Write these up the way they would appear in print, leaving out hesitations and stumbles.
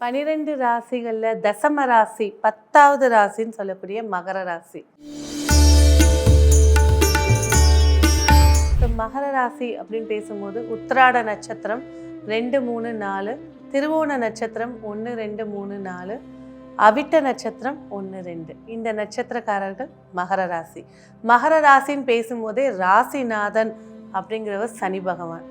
12 ராசிகளில் தசம ராசி 10வது ராசின்னு சொல்லக்கூடிய மகர ராசி. மகர ராசி அப்படின்னு பேசும்போது உத்திராட நட்சத்திரம் 2, 3, 4, திருவோண நட்சத்திரம் 1, 2, 3, 4, அவிட்ட நட்சத்திரம் 1, 2. இந்த நட்சத்திரக்காரர்கள் மகர ராசி. மகர ராசின்னு பேசும்போதே ராசிநாதன் அப்படிங்கிறவர் சனி பகவான்.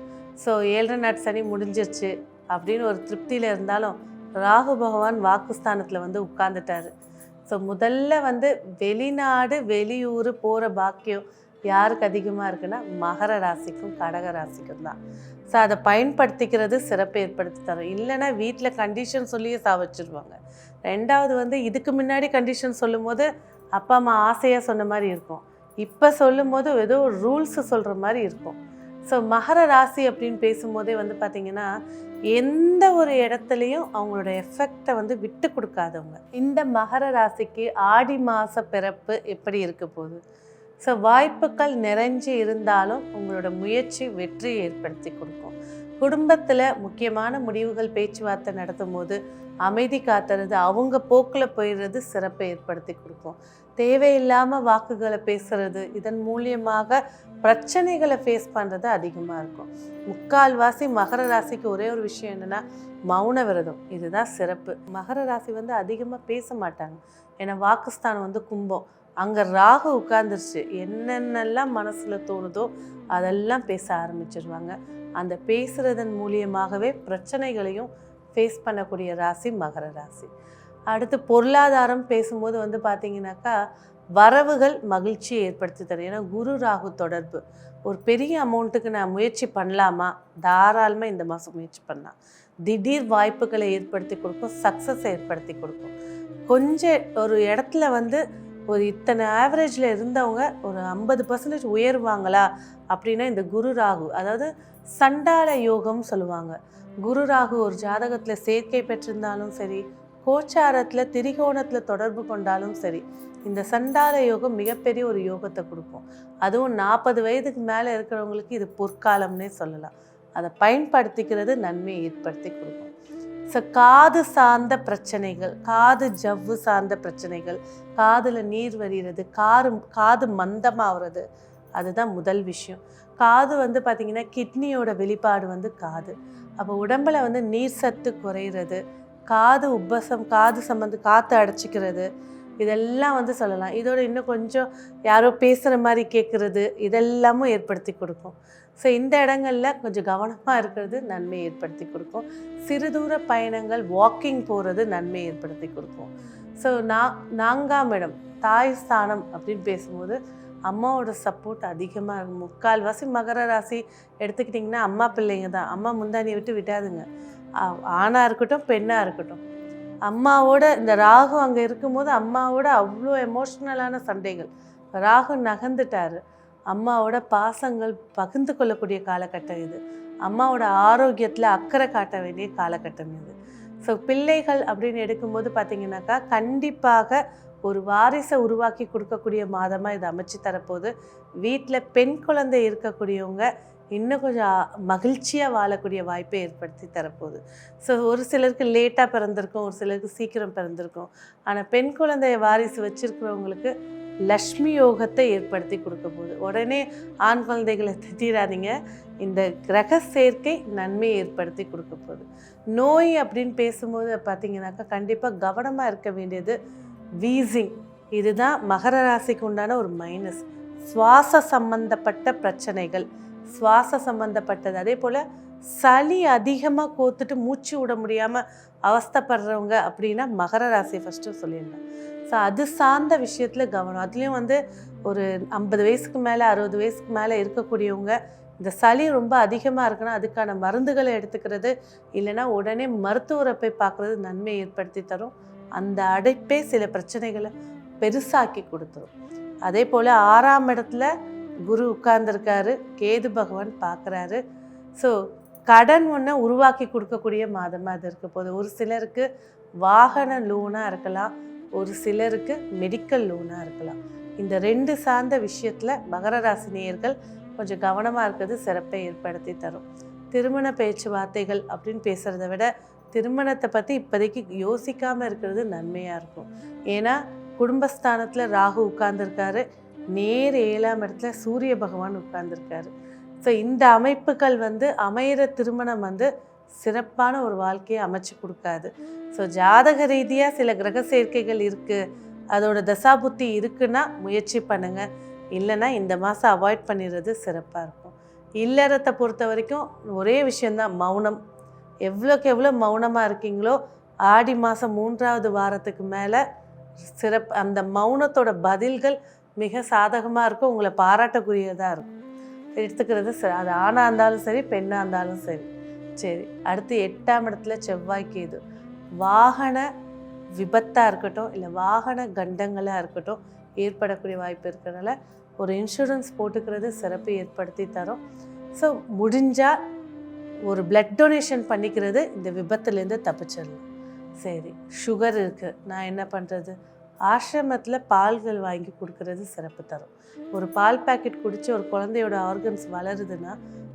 ஸோ 7 நாட் சனி முடிஞ்சிருச்சு அப்படின்னு ஒரு திருப்தியில் இருந்தாலும் ராகு பகவான் வாக்குஸ்தானத்தில் உட்கார்ந்துட்டாரு. ஸோ முதல்ல வெளிநாடு வெளியூர் போகிற பாக்கியம் யாருக்கு அதிகமாக இருக்குன்னா மகர ராசிக்கும் கடக ராசிக்கும் தான். ஸோ அதை பயன்படுத்திக்கிறது சிறப்பு ஏற்படுத்தி தரும். இல்லைன்னா வீட்டில் கண்டிஷன் சொல்லியே சாவச்சிருவாங்க. ரெண்டாவது இதுக்கு முன்னாடி கண்டிஷன் சொல்லும் போது அப்பா அம்மா ஆசையாக சொன்ன மாதிரி இருக்கும். இப்போ சொல்லும் போது ஏதோ ஒரு ரூல்ஸு சொல்கிற மாதிரி இருக்கும். ஸோ மகர ராசி அப்படின்னு பேசும்போதே பார்த்திங்கன்னா எந்த ஒரு இடத்துலையும் அவங்களோட எஃபெக்டை விட்டு கொடுக்காதவங்க. இந்த மகர ராசிக்கு ஆடி மாத பிறப்பு எப்படி இருக்க போகுது? ஸோ வாய்ப்புகள் நிறைஞ்சு இருந்தாலும் உங்களோட முயற்சி வெற்றி ஏற்படுத்தி கொடுக்கும். குடும்பத்தில் முக்கியமான முடிவுகள் பேச்சுவார்த்தை நடத்தும் போது அமைதி காத்துறது, அவங்க போக்கில் போயிடுறது சிறப்பை ஏற்படுத்தி கொடுக்கும். தேவையில்லாமல் வாக்குகளை பேசுறது, இதன் மூலியமாக பிரச்சனைகளை ஃபேஸ் பண்ணுறது அதிகமாக இருக்கும். முக்கால்வாசி மகர ராசிக்கு ஒரே ஒரு விஷயம் என்னென்னா மௌன விரதம். இதுதான் சிறப்பு. மகர ராசி அதிகமாக பேச மாட்டாங்க. ஏன்னா வாக்குஸ்தானம் கும்பம், அங்கே ராகு உட்கார்ந்துருச்சு. என்னென்னலாம் மனசில் தோணுதோ அதெல்லாம் பேச ஆரம்பிச்சிருவாங்க. அந்த பேசுகிறதன் மூலியமாகவே பிரச்சனைகளையும் ஃபேஸ் பண்ணக்கூடிய ராசி மகர ராசி. அடுத்து பொருளாதாரம் பேசும்போது பார்த்திங்கனாக்கா வரவுகள் மகிழ்ச்சியை ஏற்படுத்தி தரும். ஏன்னா குரு ராகு தொடர்பு. ஒரு பெரிய அமௌண்ட்டுக்கு நான் முயற்சி பண்ணலாமா? தாராளமாக இந்த மாதம் முயற்சி பண்ணலாம். திடீர் வாய்ப்புகளை ஏற்படுத்தி கொடுக்கும், சக்ஸஸ் ஏற்படுத்தி கொடுக்கும். கொஞ்சம் ஒரு இடத்துல ஒரு இத்தனை ஆவரேஜில் இருந்தவங்க ஒரு 50% உயர்வாங்களா அப்படின்னா இந்த குரு ராகு, அதாவது சண்டால யோகம் சொல்லுவாங்க. குரு ராகு ஒரு ஜாதகத்தில் சேர்க்கை பெற்றிருந்தாலும் சரி, கோச்சாரத்தில் திரிகோணத்தில் தொடர்பு கொண்டாலும் சரி, இந்த சண்டால யோகம் மிகப்பெரிய ஒரு யோகத்தை கொடுக்கும். அதுவும் 40 வயதுக்கு மேலே இருக்கிறவங்களுக்கு இது பொற்காலம்னே சொல்லலாம். அதை பயன்படுத்திக்கிறது நன்மையை ஏற்படுத்தி கொடுக்கும். ஸோ காது சார்ந்த பிரச்சனைகள், காது ஜவ்வு சார்ந்த பிரச்சனைகள், காதில் நீர் வரிகிறது, காது மந்தமாகிறது, அதுதான் முதல் விஷயம். காது பார்த்திங்கன்னா கிட்னியோட வெளிப்பாடு காது. அப்போ உடம்பில் நீர் சத்து குறையிறது, காது உப்பசம், காது காற்று அடைச்சிக்கிறது, இதெல்லாம் சொல்லலாம். இதோட இன்னும் கொஞ்சம் யாரோ பேசுகிற மாதிரி கேட்குறது, இதெல்லாமும் ஏற்படுத்தி கொடுக்கும். ஸோ இந்த இடங்களில் கொஞ்சம் கவனமாக இருக்கிறது நன்மை ஏற்படுத்தி கொடுக்கும். சிறுதூர பயணங்கள், வாக்கிங் போகிறது நன்மை ஏற்படுத்தி கொடுக்கும். ஸோ 4ஆம் இடம் தாய் ஸ்தானம் அப்படின்னு பேசும்போது அம்மாவோட சப்போர்ட் அதிகமாக இருக்கும். முக்கால்வாசி மகர ராசி எடுத்துக்கிட்டிங்கன்னா அம்மா பிள்ளைங்க தான். அம்மா முந்தானியை விட்டு விட்டாதுங்க. ஆணாக இருக்கட்டும் பெண்ணாக இருக்கட்டும். அம்மாவோட இந்த ராகு அங்கே இருக்கும்போது அம்மாவோட அவ்வளோ எமோஷ்னலான சண்டைகள். ராகு நகர்ந்துட்டார். அம்மாவோட பாசங்கள் பகிர்ந்து கொள்ளக்கூடிய காலகட்டம் இது. அம்மாவோட ஆரோக்கியத்தில் அக்கறை காட்ட வேண்டிய காலகட்டம் இது. ஸோ பிள்ளைகள் அப்படின்னு எடுக்கும்போது பார்த்திங்கனாக்கா கண்டிப்பாக ஒரு வாரிசை உருவாக்கி கொடுக்கக்கூடிய மாதமாக இது அமைச்சு தரப்போது. வீட்டில் பெண் குழந்தை இருக்கக்கூடியவங்க இன்னும் கொஞ்சம் மகிழ்ச்சியாக வாழக்கூடிய வாய்ப்பை ஏற்படுத்தி தரப்போகுது. ஸோ ஒரு சிலருக்கு லேட்டாக பிறந்திருக்கும், ஒரு சிலருக்கு சீக்கிரம் பிறந்திருக்கும். ஆனால் பெண் குழந்தைய வாரிசு வச்சுருக்கிறவங்களுக்கு லக்ஷ்மி யோகத்தை ஏற்படுத்தி கொடுக்க போகுது. உடனே ஆண் குழந்தைகளை திட்டிடாதீங்க. இந்த கிரக சேர்க்கை நன்மையை ஏற்படுத்தி கொடுக்க போகுது. நோய் அப்படின்னு பேசும்போது பார்த்திங்கனாக்கா கண்டிப்பாக கவனமாக இருக்க வேண்டியது வீசிங். இதுதான் மகர ராசிக்கு உண்டான ஒரு மைனஸ். சுவாச சம்பந்தப்பட்ட பிரச்சனைகள், சுவாச சம்பந்தப்பட்டது. அதே போல் சளி அதிகமாக கோத்துட்டு மூச்சு விட முடியாமல் அவஸ்தைப்படுறவங்க அப்படின்னா மகர ராசி ஃபஸ்ட்டு சொல்லியிருந்தேன். ஸோ அது சார்ந்த விஷயத்தில் கவனம். அதுலேயும் ஒரு 50 வயசுக்கு மேலே 60 வயசுக்கு மேலே இருக்கக்கூடியவங்க இந்த சளி ரொம்ப அதிகமாக இருக்குன்னா அதுக்கான மருந்துகளை எடுத்துக்கிறது, இல்லைன்னா உடனே மருத்துவரை போய் பார்க்குறது நன்மை ஏற்படுத்தி தரும். அந்த அடைப்பே சில பிரச்சனைகளை பெருசாக்கி கொடுத்துரும். அதே போல் 6ஆம் இடத்துல குரு உட்கார்ந்துருக்காரு, கேது பகவான் பார்க்குறாரு. ஸோ கடன் ஒன்றை உருவாக்கி கொடுக்கக்கூடிய மாதமாக அது இருக்க போகுது. ஒரு சிலருக்கு வாகன லோனாக இருக்கலாம், ஒரு சிலருக்கு மெடிக்கல் லோனாக இருக்கலாம். இந்த 2 சார்ந்த விஷயத்தில் மகர ராசி நேயர்கள் கொஞ்சம் கவனமாக இருக்கிறது சிறப்பை ஏற்படுத்தி தரும். திருமண பேச்சுவார்த்தைகள் அப்படின்னு பேசுகிறத விட திருமணத்தை பற்றி இப்போதைக்கு யோசிக்காமல் இருக்கிறது நன்மையாக இருக்கும். ஏன்னா குடும்பஸ்தானத்தில் ராகு உட்கார்ந்துருக்காரு, நேர் 7ஆம் இடத்துல சூரிய பகவான் உட்கார்ந்துருக்காரு. ஸோ இந்த அமைப்புகள் அமையிற திருமணம் சிறப்பான ஒரு வாழ்க்கையை அமைச்சு கொடுக்காது. ஸோ ஜாதக ரீதியாக சில கிரக சேர்க்கைகள் இருக்குது, அதோட தசாபுத்தி இருக்குன்னா முயற்சி பண்ணுங்கள். இல்லைன்னா இந்த மாதம் அவாய்ட் பண்ணிடுறது சிறப்பாக இருக்கும். இல்லறத்தை பொறுத்த வரைக்கும் ஒரே விஷயந்தான், மௌனம். எவ்வளோக்கு எவ்வளோ மௌனமாக இருக்கீங்களோ ஆடி மாதம் 3ஆவது வாரத்துக்கு மேலே அந்த மௌனத்தோட பதில்கள் மிக சாதகமாக இருக்கும், உங்களை பாராட்டக்கூடியதாக இருக்கும். எடுத்துக்கிறது அது ஆணாக இருந்தாலும் சரி, பெண்ணாக இருந்தாலும் சரி. சரி, அடுத்து 8ஆம் இடத்துல செவ்வாய் கேது. வாகன விபத்தாக இருக்கட்டும், இல்லை வாகன கண்டங்களாக இருக்கட்டும் ஏற்படக்கூடிய வாய்ப்பு இருக்கிறனால ஒரு இன்சூரன்ஸ் போட்டுக்கிறது சிறப்பு ஏற்படுத்தி தரும். ஸோ முடிஞ்சால் ஒரு பிளட் டொனேஷன் பண்ணிக்கிறது இந்த விபத்துலேருந்து தப்பிச்சிடலாம். சரி, சுகர் இருக்குது, நான் என்ன பண்ணுறது? ஆசிரமத்தில் பால்கள் வாங்கி கொடுக்கறது சிறப்பு தரும். ஒரு பால் பேக்கெட் குடித்து ஒரு குழந்தையோட ஆர்கன்ஸ் வளருதுன்னா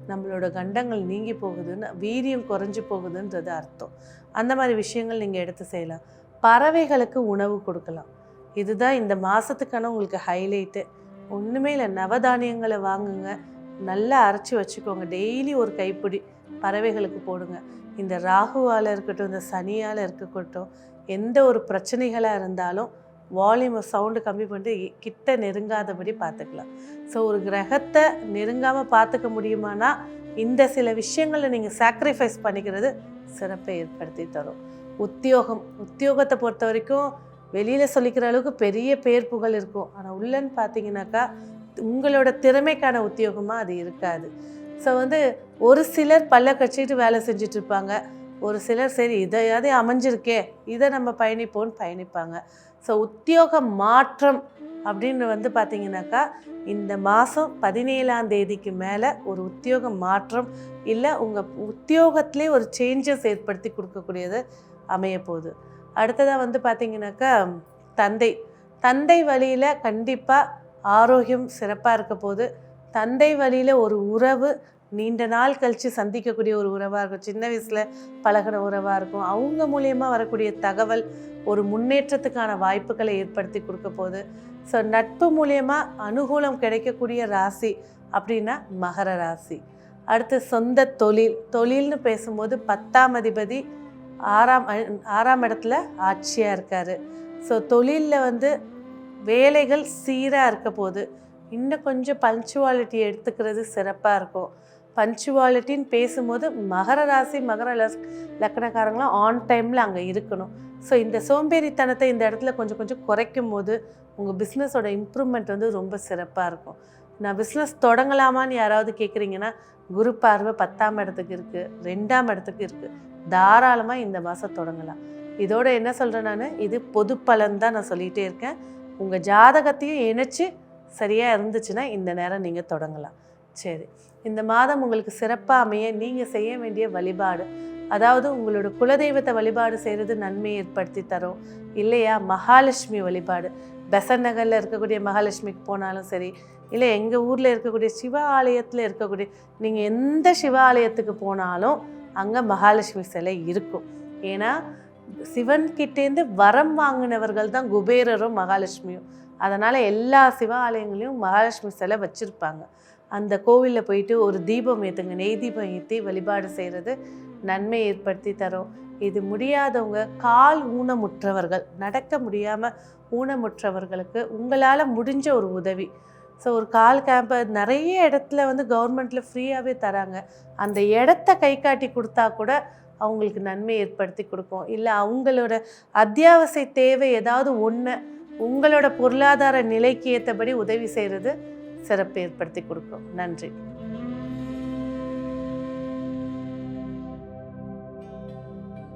நம்மளோட கண்டங்கள் நீங்கி போகுதுன்னு, வீரியம் குறைஞ்சி போகுதுன்றது அர்த்தம். அந்த மாதிரி விஷயங்கள் நீங்கள் எடுத்து செய்யலாம். பறவைகளுக்கு உணவு கொடுக்கலாம். இதுதான் இந்த மாதத்துக்கான உங்களுக்கு ஹைலைட்டு. ஒன்றுமே இல்லை, நவதானியங்களை வாங்குங்க, நல்லா அரைச்சி வச்சுக்கோங்க, டெய்லி ஒரு கைப்பிடி பறவைகளுக்கு போடுங்க. இந்த ராகுவால் இருக்கட்டும், இந்த சனியால் இருக்கட்டும், எந்த ஒரு பிரச்சனைகளாக இருந்தாலும் வால்யூமை சவுண்டு கம்மி பண்ணிட்டு கிட்ட நெருங்காதபடி பார்த்துக்கலாம். ஸோ ஒரு கிரகத்தை நெருங்காமல் பார்த்துக்க முடியுமானா இந்த சில விஷயங்களை நீங்கள் சாக்ரிஃபைஸ் பண்ணிக்கிறது சிறப்பை ஏற்படுத்தி தரும். உத்தியோகத்தை பொறுத்த வரைக்கும் வெளியில் சொல்லிக்கிற அளவுக்கு பெரிய பேர் புகழ் இருக்கும், ஆனால் உள்ளன்னு பார்த்தீங்கன்னாக்கா உங்களோட திறமைக்கான உத்தியோகமாக அது இருக்காது. ஸோ ஒரு சிலர் பல்ல கட்சிட்டு வேலை செஞ்சிட்ருப்பாங்க, ஒரு சிலர் சரி இதையாவது அமைஞ்சிருக்கே இதை நம்ம பயணிப்போன்னு பயணிப்பாங்க. ஸோ உத்தியோக மாற்றம் அப்படின்னு பார்த்தீங்கன்னாக்கா இந்த மாதம் 17ஆம் தேதிக்கு மேலே ஒரு உத்தியோக மாற்றம் இல்லை உங்கள் உத்தியோகத்திலே ஒரு சேஞ்சஸ் ஏற்படுத்தி கொடுக்கக்கூடியது அமைய போகுது. அடுத்ததாக பார்த்தீங்கன்னாக்கா தந்தை வழியில் கண்டிப்பாக ஆரோக்கியம் சிறப்பாக இருக்க போது. தந்தை வழியில் ஒரு உறவு நீண்ட நாள் கழித்து சந்திக்கக்கூடிய ஒரு உறவாக இருக்கும், சின்ன வயசில் பழகின உறவாக இருக்கும். அவங்க மூலியமாக வரக்கூடிய தகவல் ஒரு முன்னேற்றத்துக்கான வாய்ப்புகளை ஏற்படுத்தி கொடுக்க போகுது. ஸோ நட்பு மூலியமாக அனுகூலம் கிடைக்கக்கூடிய ராசி அப்படின்னா மகர ராசி. அடுத்து சொந்த தொழில்னு பேசும்போது 10ஆம் அதிபதி 6ஆம் இடத்துல ஆட்சியாக இருக்கார். ஸோ தொழிலில் வேலைகள் சீராக இருக்க போது. இன்னும் கொஞ்சம் பங்க்சுவாலிட்டி எடுத்துக்கிறது சிறப்பாக இருக்கும். பங்க்சுவாலிட்டின்னு பேசும்போது மகர ராசி மகர லக்கணக்காரங்களாம் ஆன் டைமில் அங்கே இருக்கணும். ஸோ இந்த சோம்பேறித்தனத்தை இந்த இடத்துல கொஞ்சம் குறைக்கும் போது உங்கள் பிஸ்னஸோட இம்ப்ரூவ்மெண்ட் ரொம்ப சிறப்பாக இருக்கும். நான் பிஸ்னஸ் தொடங்கலாமான்னு யாராவது கேட்குறீங்கன்னா குரு பார்வை 10ஆம் இடத்துக்கு இருக்குது, 2ஆம் இடத்துக்கு இருக்குது, தாராளமாக இந்த மாதம் தொடங்கலாம். இதோட என்ன சொல்கிறேன், நான் இது பொது பலன் தான் நான் சொல்லிகிட்டே இருக்கேன். உங்கள் ஜாதகத்தையும் இணைச்சி சரியாக இருந்துச்சுன்னா இந்த நேரம் நீங்கள் தொடங்கலாம். சரி, இந்த மாதம் உங்களுக்கு சிறப்பாக அமைய நீங்கள் செய்ய வேண்டிய வழிபாடு, அதாவது உங்களோட குலதெய்வத்தை வழிபாடு செய்கிறது நன்மையை ஏற்படுத்தி தரும். இல்லையா, மகாலட்சுமி வழிபாடு, பெசன் நகரில் இருக்கக்கூடிய மகாலட்சுமிக்கு போனாலும் சரி, இல்லை எங்கள் ஊரில் இருக்கக்கூடிய சிவ ஆலயத்தில் இருக்கக்கூடிய, நீங்கள் எந்த சிவ ஆலயத்துக்கு போனாலும் அங்கே மகாலட்சுமி சிலை இருக்கும். ஏன்னா சிவன்கிட்டேருந்து வரம் வாங்கினவர்கள் தான் குபேரரும் மகாலட்சுமியும். அதனால் எல்லா சிவ ஆலயங்களையும் மகாலட்சுமி சிலை வச்சுருப்பாங்க. அந்த கோவிலில் போயிட்டு ஒரு தீபம் ஏற்றுங்க, நெய் தீபம் ஏற்றி வழிபாடு செய்கிறது நன்மை ஏற்படுத்தி தரும். இது முடியாதவங்க, கால் ஊனமுற்றவர்கள், நடக்க முடியாமல் ஊனமுற்றவர்களுக்கு உங்களால் முடிஞ்ச ஒரு உதவி. ஸோ ஒரு கால் கேம்பை நிறைய இடத்துல கவர்மெண்ட்டில் ஃப்ரீயாகவே தராங்க. அந்த இடத்த கை காட்டி கொடுத்தா கூட அவங்களுக்கு நன்மை ஏற்படுத்தி கொடுக்கும். இல்லை அவங்களோட அத்தியாவசிய தேவை ஏதாவது ஒன்று உங்களோட பொருளாதார நிலைக்கு ஏற்றபடி உதவி செய்கிறது சிறப்பு ஏற்படுத்தி கொடுக்கும். நன்றி.